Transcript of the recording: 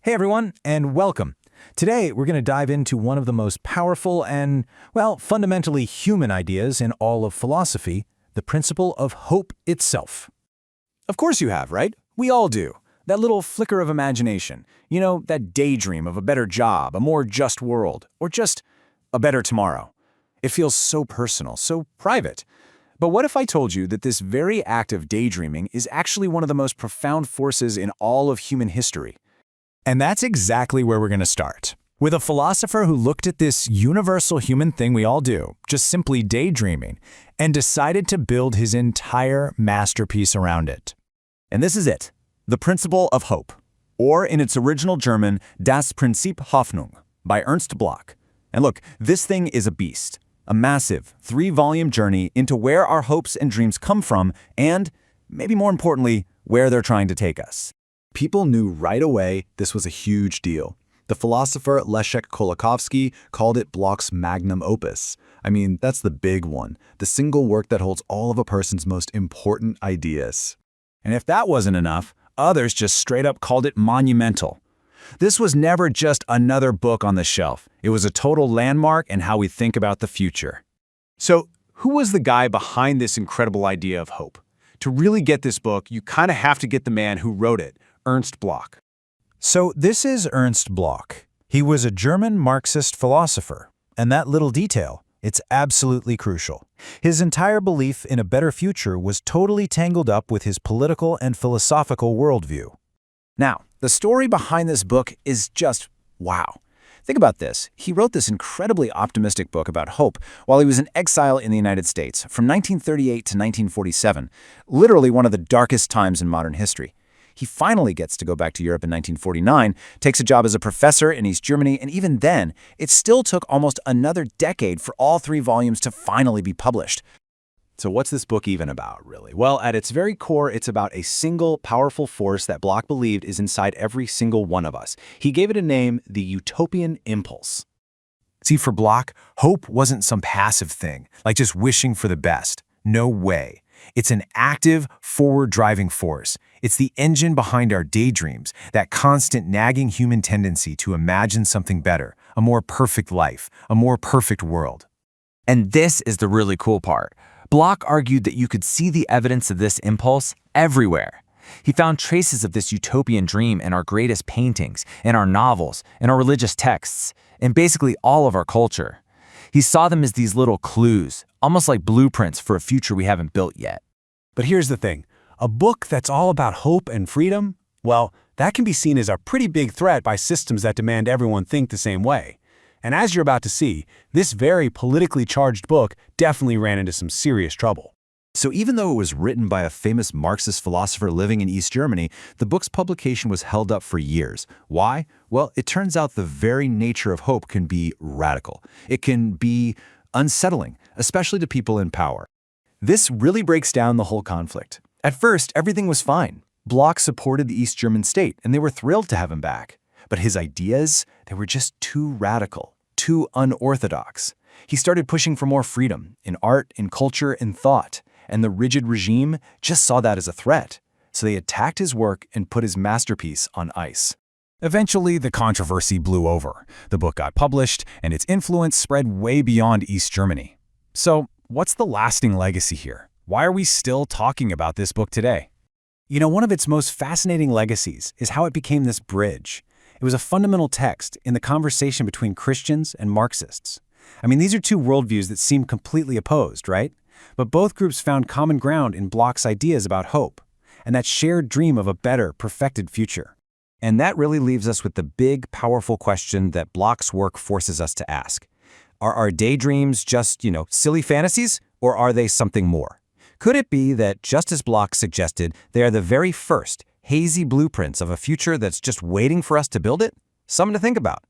Hey everyone, and welcome. Today we're going to dive into one of the most powerful and, well, fundamentally human ideas in all of philosophy, the principle of hope itself. Of course you have, right? We all do. That little flicker of imagination. You know, that daydream of a better job, a more just world, or just a better tomorrow. It feels so personal, so private. But what if I told you that this very act of daydreaming is actually one of the most profound forces in all of human history? And that's exactly where we're going to start. With a philosopher who looked at this universal human thing we all do, just simply daydreaming, and decided to build his entire masterpiece around it. And this is it, the principle of hope, or in its original German, das Prinzip Hoffnung, by Ernst Bloch. And look, this thing is a beast, a massive 3-volume journey into where our hopes and dreams come from and, maybe more importantly, where they're trying to take us. People knew right away this was a huge deal. The philosopher Leszek Kolakowski called it Bloch's magnum opus. I mean, that's the big one, the single work that holds all of a person's most important ideas. And if that wasn't enough, others just straight up called it monumental. This was never just another book on the shelf. It was a total landmark in how we think about the future. So, who was the guy behind this incredible idea of hope? To really get this book, you kind of have to get the man who wrote it, Ernst Bloch. So this is Ernst Bloch. He was a German Marxist philosopher, and that little detail, it's absolutely crucial. His entire belief in a better future was totally tangled up with his political and philosophical worldview. Now, the story behind this book is just wow. Think about this. He wrote this incredibly optimistic book about hope while he was in exile in the United States from 1938 to 1947, literally one of the darkest times in modern history. He finally gets to go back to Europe in 1949, takes a job as a professor in East Germany, and even then, it still took almost another decade for all 3 volumes to finally be published. So what's this book even about, really? Well, at its very core, it's about a single, powerful force that Bloch believed is inside every single one of us. He gave it a name, the Utopian Impulse. See, for Bloch, hope wasn't some passive thing, like just wishing for the best. No way. It's an active, forward-driving force. It's the engine behind our daydreams, that constant nagging human tendency to imagine something better, a more perfect life, a more perfect world. And this is the really cool part. Bloch argued that you could see the evidence of this impulse everywhere. He found traces of this utopian dream in our greatest paintings, in our novels, in our religious texts, in basically all of our culture. He saw them as these little clues, almost like blueprints for a future we haven't built yet. But here's the thing. A book that's all about hope and freedom, well, that can be seen as a pretty big threat by systems that demand everyone think the same way. And as you're about to see, this very politically charged book definitely ran into some serious trouble. So even though it was written by a famous Marxist philosopher living in East Germany, the book's publication was held up for years. Why? Well, it turns out the very nature of hope can be radical. It can be unsettling, especially to people in power. This really breaks down the whole conflict. At first, everything was fine. Bloch supported the East German state, and they were thrilled to have him back. But his ideas, they were just too radical, too unorthodox. He started pushing for more freedom in art, in culture, in thought. And the rigid regime just saw that as a threat. So they attacked his work and put his masterpiece on ice. Eventually, the controversy blew over. The book got published, and its influence spread way beyond East Germany. So, what's the lasting legacy here? Why are we still talking about this book today? You know, one of its most fascinating legacies is how it became this bridge. It was a fundamental text in the conversation between Christians and Marxists. I mean, these are two worldviews that seem completely opposed, right? But both groups found common ground in Bloch's ideas about hope, and that shared dream of a better, perfected future. And that really leaves us with the big, powerful question that Bloch's work forces us to ask. Are our daydreams just, silly fantasies, or are they something more? Could it be that, just as Bloch suggested, they are the very first, hazy blueprints of a future that's just waiting for us to build it? Something to think about.